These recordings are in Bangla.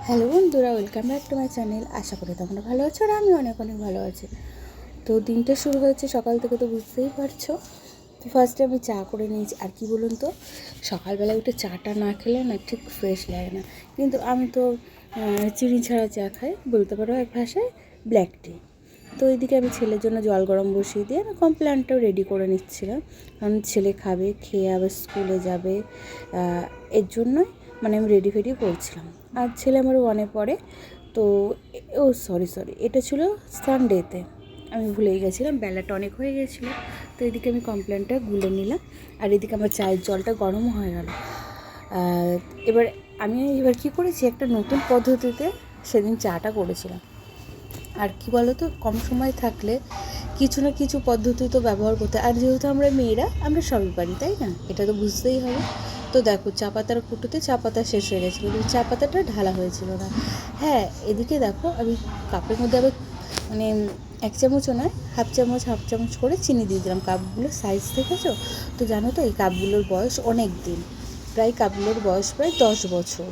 হ্যালো বন্ধুরা, welcome back to my channel. আশা করি তোমরা ভালো আছো আর আমি অনেক অনেক ভালো আছি। তো দিনটা শুরু হয়েছে সকাল থেকে, তো বুঝতেই পারছো। তো ফার্স্টে আমি চা করে নিয়েছি। আর কি বলুন তো, সকালবেলা উঠে চাটা না খেলে না ঠিক ফ্রেশ লাগে না। কিন্তু আমি তো চিনি ছাড়া চা খাই, বলতে পারো এক ভাষায় ব্ল্যাক টি। তো এইদিকে আমি ছেলের জন্য জল গরম বসিয়ে দিয়ে আমি কমপ্লেনটাও রেডি করে নিচ্ছিলাম, কারণ ছেলে খাবে, খেয়ে আবার স্কুলে যাবে। এর জন্যই মানে আমি রেডি ফেডি করছিলাম। আর ছেলে আমার ওয়ানে পড়ে। তো সরি এটা ছিল সানডেতে, আমি ভুলেই গেছিলাম, বেলাটা অনেক হয়ে গেছিলো। তো এদিকে আমি কমপ্লেনটা গুলে নিলাম, আর এদিকে আমার চায়ের জলটা গরম হয়ে গেল। এবার কী করেছি, একটা নতুন পদ্ধতিতে সেদিন চাটা করেছিলাম। আর কি বলো তো, কম সময় থাকলে কিছু না কিছু পদ্ধতি তো ব্যবহার করতে, আর যেহেতু আমরা মেয়েরা আমরা সবই পারি, তাই না? এটা তো বুঝতেই হবে। তো দেখো, চা পাতার কুটোতে চা পাতা শেষ হয়ে গেছিলো, কিন্তু চা পাতাটা ঢালা হয়েছিল না। হ্যাঁ, এদিকে দেখো আমি কাপের মধ্যে আবার মানে 1 চামচও নয়, হাফ চামচ করে চিনি দিয়ে দিলাম। কাপগুলোর সাইজ দেখেছো তো? জানো তো এই কাপগুলোর বয়স অনেক দিন, কাপগুলোর বয়স প্রায় 10 বছর।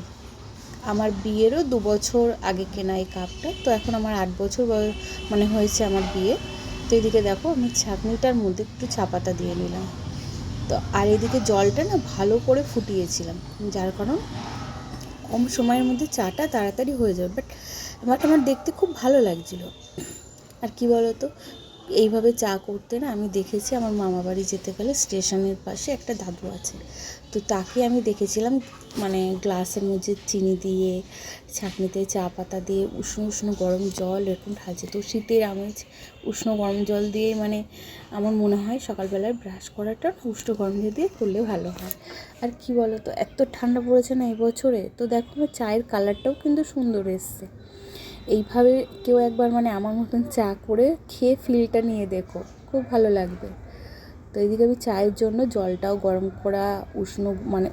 আমার বিয়েরও 2 বছর আগে কেনা এই কাপটা, তো এখন আমার 8 বছর মানে হয়েছে আমার বিয়ে। তো এদিকে দেখো আমি ছাঁকনিটার মধ্যে একটু চা পাতা দিয়ে নিলাম। তো আর এদিকে জলটা না ভালো করে ফুটিয়েছিলাম, যার কারণ কম সময়ের মধ্যে চাটা তাড়াতাড়ি হয়ে যাবে। বাট আমার দেখতে খুব ভালো লাগছিলো। আর কি বলো তো, এইভাবে চা করতে না আমি দেখেছি, আমার মামা বাড়ি যেতে গেলে স্টেশনের পাশে একটা দাদু আছে, তো তাকে আমি দেখেছিলাম মানে গ্লাসের মধ্যে চিনি দিয়ে, ছাঁকনিতে চা পাতা দিয়ে উষ্ণ উষ্ণ গরম জল এরকম ঢালছে। তো শীতের আমেজ উষ্ণ গরম জল দিয়ে মানে আমার মনে হয় সকালবেলায় ব্রাশ করাটা উষ্ণ গরম জল দিয়ে করলে ভালো হয়। আর কি বলো তো, এত ঠান্ডা পড়েছে না এই বছরে, তো দেখো আমার চায়ের কালারটাও কিন্তু সুন্দর এসছে। এইভাবে কেউ একবার মানে আমার মতন চা করে খেয়ে ফিলটা নিয়ে দেখো, খুব ভালো লাগবে। তো এইদিকে আমি চায়ের জন্য জলটাও গরম করা, উষ্ণ মানে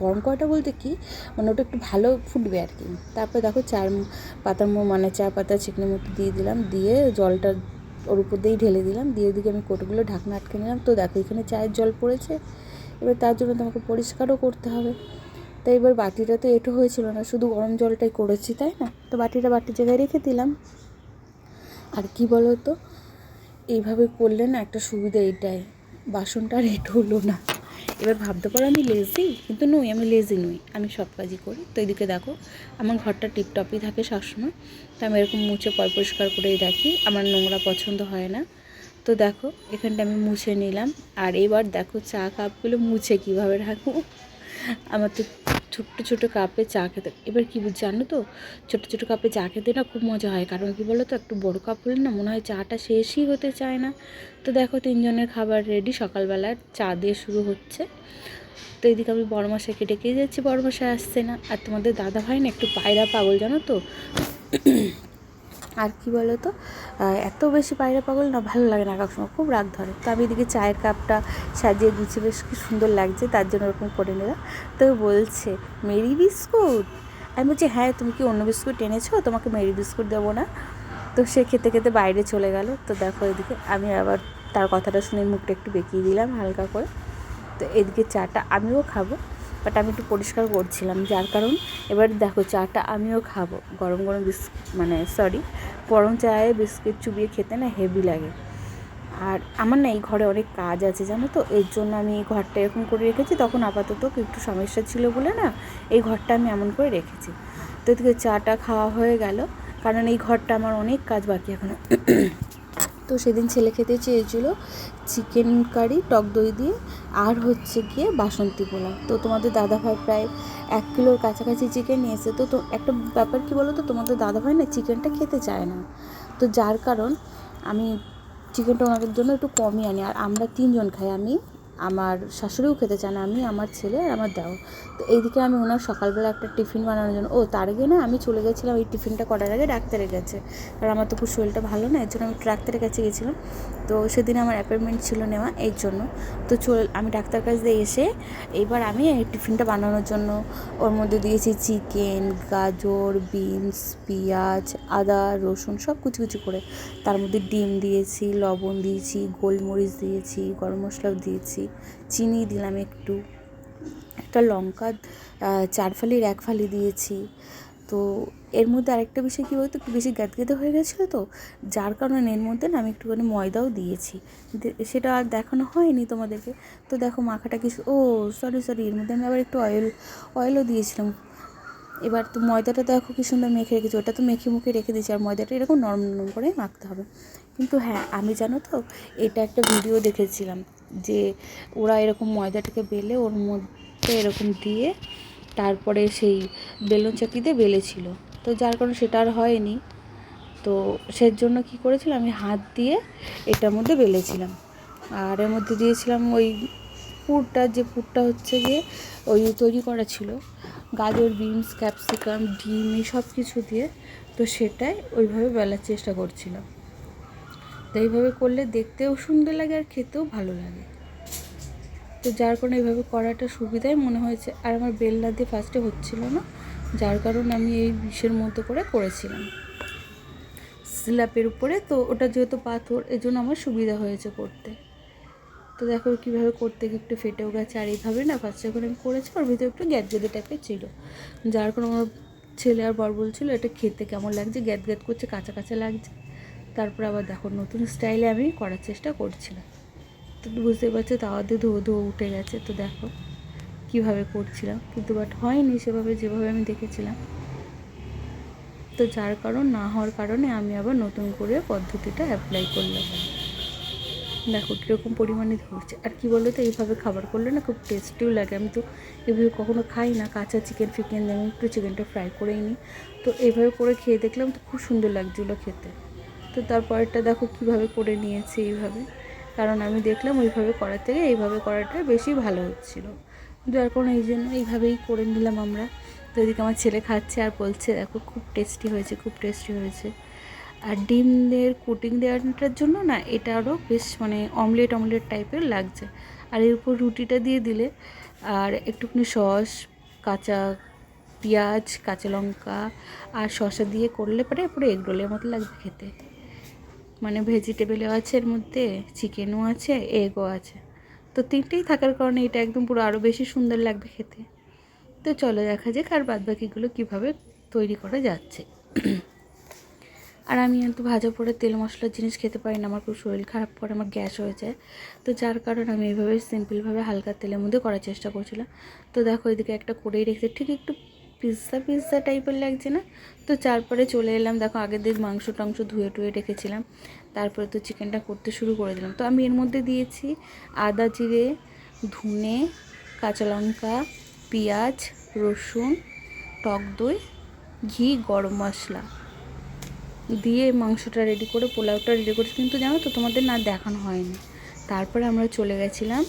গরম করাটা বলতে কি, মানে ওটা একটু ভালো ফুটবে আর কি। তারপর দেখো চা পাতা চিকনের মতো দিয়ে দিলাম, দিয়ে জলটা ওর উপর দিয়েই ঢেলে দিলাম, দিয়ে দিকে আমি কোটোগুলো ঢাকনা আটকে নিলাম। তো দেখো এখানে চায়ের জল পড়েছে, এবার তার জন্য তোমাকে পরিষ্কারও করতে হবে। তাই এবার বাটিটা তো এঁটো হয়েছিল না, শুধু গরম জলটাই করেছি, তাই না? তো বাটিটা বাটির জায়গায় রেখে দিলাম। আর কি বলো তো, এইভাবে করলে না একটা সুবিধা এটাই, বাসনটা আর এঁটো হলো না। এবার ভাবতে পারো আমি লেজি, কিন্তু নই, আমি লেজি নই, আমি সব কাজই করি। তো এদিকে দেখো আমার ঘরটা টিপটপই থাকে সবসময়, তো আমি এরকম মুছে পরিষ্কার করেই রাখি, আমার নোংরা পছন্দ হয় না। তো দেখো এখানটা আমি মুছে নিলাম। আর এবার দেখো চা কাপগুলো মুছে কীভাবে রাখবো। আমার তো ছোট্টো ছোটো কাপে চা খেতে, এবার কী জানো তো, ছোটো ছোটো কাপে চা খেতে না খুব মজা হয়, কারণ কী বলো তো, একটু বড়ো কাপ হলে না মনে হয় চাটা শেষই হতে চায় না। তো দেখো 3 জনের খাবার রেডি, সকালবেলার চা দিয়ে শুরু হচ্ছে। তো এদিকে আমি বড়মশাইকে ডেকে যাচ্ছি, বড়মশাই আসছে না। আর তোমাদের দাদা ভাই না একটু পায়রা পাগল, জানো তো। আর কি বলো তো, এত বেশি পায়রা পাগল না, ভালো লাগে না, এক সময় খুব রাগ ধরে। তো আমি এদিকে চায়ের কাপটা সাজিয়ে গুছিয়ে বেশ কি সুন্দর লাগছে, তার জন্য ওরকম করে নিলাম। তো বলছে মেরি বিস্কুট, আমি বলছি হ্যাঁ, তুমি কি অন্য বিস্কুট এনেছো, তোমাকে মেরি বিস্কুট দেবো না? তো সে খেতে খেতে বাইরে চলে গেল। তো দেখো এদিকে আমি আবার তার কথাটা শুনে মুখটা একটু বেঁকিয়ে দিলাম হালকা করে। তো এদিকে চাটা আমিও খাবো, বাট আমি একটু পরিষ্কার করছিলাম, যার কারণ এবার দেখো চাটা আমিও খাবো। গরম গরম গরম চায়ে বিস্কিট চুবিয়ে খেতে না হেভি লাগে। আর আমার না এই ঘরে অনেক কাজ আছে, জানো তো, এর জন্য আমি এই ঘরটা এরকম করে রেখেছি। তখন আপাতত একটু সমস্যা ছিল বলে না এই ঘরটা আমি এমন করে রেখেছি। তো এদিকে চাটা খাওয়া হয়ে গেল, কারণ এই ঘরটা আমার অনেক কাজ বাকি এখনও। তো সেদিন ছেলে খেতে চেয়েছিলো চিকেন কারি টক দই দিয়ে, আর হচ্ছে গিয়ে বাসন্তী পোলাও। তো তোমাদের দাদাভাই প্রায় 1 কিলোর কাছাকাছি চিকেন নিয়েছে। তো একটা ব্যাপার কী বলো তো, তোমাদের দাদাভাই না চিকেনটা খেতে চায় না, তো যার কারণ আমি চিকেনটা ওনাদের জন্য একটু কমই আনি। আর আমরা 3 জন খাই, আমি, আমার শাশুড়িও খেতে চান, আমি, আমার ছেলে আর আমার দেওর। তো এইদিকে আমি ওনার সকালবেলা একটা টিফিন বানানোর জন্য, তার আগে না আমি চলে গেছিলাম এই টিফিনটা করার আগে ডাক্তারের কাছে, কারণ আমার তো খুব শরীরটা ভালো না, এর জন্য আমি ডাক্তারের কাছে গেছিলাম। তো সেদিন আমার অ্যাপয়েন্টমেন্ট ছিল নেওয়া, এই জন্য। তো আমি ডাক্তার কাছ দিয়ে এসে এইবার আমি এই টিফিনটা বানানোর জন্য ওর মধ্যে দিয়েছি চিকেন, গাজর, বিনস, পেঁয়াজ, আদা, রসুন সব কুচি করে, তার মধ্যে ডিম দিয়েছি, লবণ দিয়েছি, গোলমরিচ দিয়েছি, গরম মশলাও দিয়েছি, চিনি দিলাম একটু, একটা লঙ্কা 4 ফালির 1 ফালি দিয়েছি, তো এর মধ্যে আরেকটা বিষয় কী বলতো, একটু বেশি গ্যাদগেদে হয়ে গেছিলো তো, যার কারণে এর মধ্যে না আমি একটুখানি ময়দাও দিয়েছি, সেটা আর দেখানো হয়নি তোমাদেরকে। তো দেখো মাখাটা কিছু, সরি এর মধ্যে আমি আবার একটু অয়েলও দিয়েছিলাম। এবার তো ময়দাটা দেখো কি সুন্দর মেখে রেখেছি, ওটা তো মেখে মুখে রেখে দিয়েছি, আর ময়দাটা এরকম নরম নরম করে মাখতে হবে। কিন্তু হ্যাঁ, আমি জানো তো এটা একটা ভিডিও দেখেছিলাম যে ওরা এরকম ময়দাটাকে বেলে ওর মধ্যে এরকম দিয়ে তারপরে সেই বেলুন চাকি দিয়ে বেলেছিল, তো যার কারণে সেটা আর হয়নি। তো সেজন্য কী করেছিলাম, আমি হাত দিয়ে এটার মধ্যে বেলেছিলাম, আর এর মধ্যে দিয়েছিলাম ওই পুরটা হচ্ছে গিয়ে ওই তৈরি করা ছিল গাজর, বিনস, ক্যাপসিকাম, ডিম, এই সব কিছু দিয়ে। তো সেটাই ওইভাবে বেলার চেষ্টা করছিলাম। তো এইভাবে করলে দেখতেও সুন্দর লাগে আর খেতেও ভালো লাগে। তো যার কারণে এইভাবে করাটা সুবিধাই মনে হয়েছে, আর আমার বেলনা দিয়ে ফার্স্টে হচ্ছিল না, যার কারণে আমি এই বিষের মধ্যে করে করেছিলাম স্ল্যাপের উপরে। তো ওটা যেহেতু পাথর, এজন্য আমার সুবিধা হয়েছে করতে। তো দেখো কীভাবে করতে গিয়ে একটু ফেটেও গেছে, আর এইভাবে না ফার্স্টে যখন আমি করেছি ওর ভিতরে একটু গ্যাদগেদে টাইপের ছিল, যার কারণে আমার ছেলে আর বর বলছিল এটা খেতে কেমন লাগছে, গ্যাদ করছে, কাঁচা কাঁচা লাগছে। তারপর আবার দেখো নতুন স্টাইলে আমি করার চেষ্টা করছিলাম। তো বুঝতে পারছো তাওয়া দিয়ে ধোয়া উঠে গেছে। তো দেখো কীভাবে করছিলাম, কিন্তু বাট হয়নি সেভাবে যেভাবে আমি দেখেছিলাম। তো যার কারণ না হওয়ার কারণে আমি আবার নতুন করে পদ্ধতিটা অ্যাপ্লাই করলাম। দেখো কীরকম পরিমাণে ধরছে। আর কি বলো তো, এইভাবে খাবার করলে না খুব টেস্টিও লাগে। আমি তো এভাবে কখনো খাই না, কাঁচা চিকেন দিয়ে আমি একটু চিকেনটা ফ্রাই করেই নিই। তো এইভাবে করে খেয়ে দেখলাম, তো খুব সুন্দর লাগছিলো খেতে। তো তারপরেরটা দেখো কীভাবে করে নিয়েছি এইভাবে, কারণ আমি দেখলাম ওইভাবে করার থেকে এইভাবে করাটা বেশি ভালো হচ্ছিলো, যার কারণে এই জন্য এইভাবেই করে নিলাম আমরা। তো এদিকে আমার ছেলে খাচ্ছে আর বলছে দেখো খুব টেস্টি হয়েছে। আর ডিমের কোটিং দেওয়াটার জন্য না এটা আরও বেশ মানে অমলেট টাইপের লাগছে। আর এর উপর রুটিটা দিয়ে দিলে আর একটুখানি সস, কাঁচা পেঁয়াজ, কাঁচা লঙ্কা আর শসা দিয়ে করলে পরে পুরো এগ রোলের মতো লাগবে খেতে। মানে ভেজিটেবলও আছে এর মধ্যে, চিকেনও আছে, এগও আছে। তো তিনটেই থাকার কারণে এটা একদম পুরো আরও বেশি সুন্দর লাগবে খেতে। তো চলো দেখা যাক আর বাদবাকিগুলো কীভাবে তৈরি করা যাচ্ছে। আর আমি কিন্তু ভাজা পোড়া তেল মশলার জিনিস খেতে পারি না, আমার খুব শরীর খারাপ করে, আমার গ্যাস হয়ে যায়। তো যার কারণে আমি এইভাবে সিম্পলভাবে হালকা তেলের মধ্যে করার চেষ্টা করছিলাম। তো দেখো এদিকে একটা করেই রেখেছে, ঠিক একটু পিৎজা টাইপের লাগছে না? তো তারপরে চলে এলাম, দেখো আগের দিন মাংস টাংস ধুয়ে টুয়ে রেখেছিলাম, তারপরে তো চিকেনটা করতে শুরু করে দিলাম। তো আমি এর মধ্যে দিয়েছি আদা, জিরে, ধনে, কাঁচা লঙ্কা, পেঁয়াজ, রসুন, টক দই, ঘি, গরম মশলা দিয়ে মাংসটা রেডি করে পোলাওটা রেডি করেছি, কিন্তু জানো তো তোমাদের না দেখানো হয়নি। তারপরে আমরা চলে গেছিলাম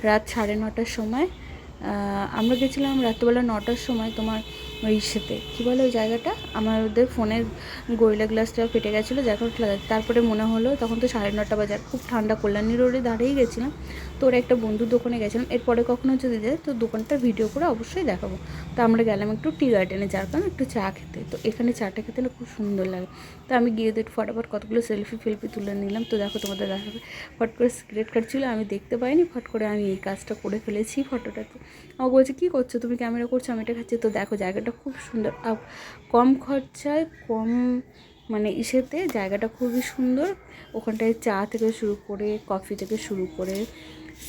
রাত 9:30টার সময়, আমরা গেছিলাম রাত্রিবেলা 9টার সময় তোমার ওই সাথে কী বলে ওই জায়গাটা, আমাদের ফোনের গরিলা গ্লাসটা ফেটে গেছিলো, যার কারণে তারপরে মনে হলো তখন তো 9:30 বাজার, খুব ঠান্ডা, কল্যাণী রোডে দাঁড়িয়েই গেছিলাম। তো ওরা একটা বন্ধুর দোকানে গেছিলাম, এরপরে কখনো যদি যায় তো দোকানটার ভিডিও করে অবশ্যই দেখাবো। তো আমরা গেলাম একটু টি গার্ডেনে, যার কারণে একটু চা খেতে। তো এখানে চাটা খেতে না খুব সুন্দর লাগে। তো আমি গিয়ে একটু ফটাফট কতগুলো সেলফি তুলে নিলাম। তো দেখো তোমাদের দেখাবে, ফট করে সিগারেট কাটছিলো, আমি দেখতে পাইনি, ফট করে আমি এই কাজটা করে ফেলেছি ফটোটাতে। আমাকে বলছে কী করছো তুমি, ক্যামেরা করছো, আমি এটা খাচ্ছি। তো দেখো জায়গাটা খুব সুন্দর, কম খরচায় কম মানে ইসেতে জায়গাটা খুবই সুন্দর। ওখানটায় চা থেকে শুরু করে কফি থেকে শুরু করে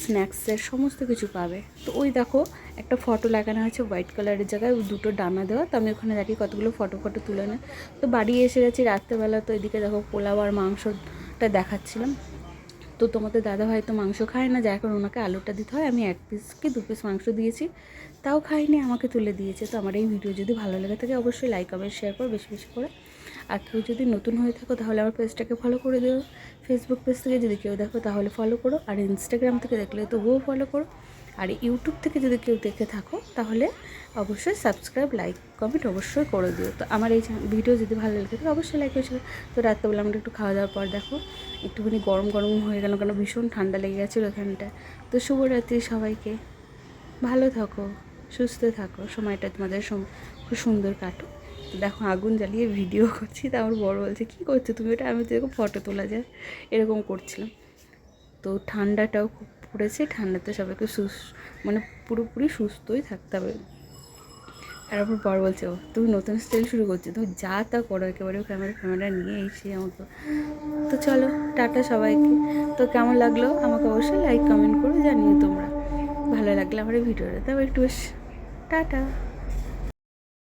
স্ন্যাক্সের সমস্ত কিছু পাবে। তো ওই দেখো একটা ফটো লাগানো আছে হোয়াইট কালারের জায়গায়, দুটো ডানা দেওয়া। তো আমি ওখানে দাঁড়িয়ে কতগুলো ফটো তুলে নেয়। তো বাড়ি এসে গেছি রাত্রেবেলা। তো এদিকে দেখো পোলাও আর মাংসটা দেখাচ্ছিলাম। তো তোমাদের দাদাভাই তো মাংস খায় না, যার কারণে ওনাকে আলুটা দিতে হয়। আমি 1 পিস কি 2 পিস মাংস দিয়েছি, তাও খাইনি, আমাকে তুলে দিয়েছে। তো আমার এই ভিডিও যদি ভালো লেগে থাকে অবশ্যই লাইক কমেন্ট শেয়ার করো বেশি বেশি করে। আর কেউ যদি নতুন হয়ে থাকো তাহলে আমার পেজটাকে ফলো করে দিও। ফেসবুক পেজ থেকে যদি কেউ দেখো তাহলে ফলো করো, আর ইনস্টাগ্রাম থেকে দেখলে তবুও ফলো করো। আর ইউটিউব থেকে যদি কেউ দেখে থাকো তাহলে অবশ্যই সাবস্ক্রাইব, লাইক, কমেন্ট অবশ্যই করে দিও। তো আমার এই ভিডিও যদি ভালো লেগে থাকে অবশ্যই লাইক করে। তো রাত্রেবেলা আমরা একটু খাওয়া দাওয়ার পর দেখো একটুখানি গরম হয়ে গেল, কেন ভীষণ ঠান্ডা লেগে গেছিলো এখানটা। তো শুভরাত্রি সবাইকে, ভালো থাকো, সুস্থ থাকো, সময়টা তোমাদের খুব সুন্দর কাটো। তো দেখো আগুন জ্বালিয়ে ভিডিও করছি, তা আমার বড় বলছে কী করছো তুমি ওটা, আমি তো এরকম ফটো তোলা যায় এরকম করছিলাম। তো ঠান্ডাটাও খুব পড়েছে, ঠান্ডাতে সবাইকে মানে পুরোপুরি সুস্থই থাকতে হবে। আর আমার বর বলছে, ও তুমি নতুন স্টাইল শুরু করছো, তুমি যা তা করো একেবারে, ক্যামেরা নিয়ে এসে আমাকে। তো চলো, টাটা সবাইকে। তো কেমন লাগলো আমাকে অবশ্যই লাইক কমেন্ট করে জানিও তোমরা। ভালো লাগলে আমার এই ভিডিওটা, তবে একটু বেশ টাটা।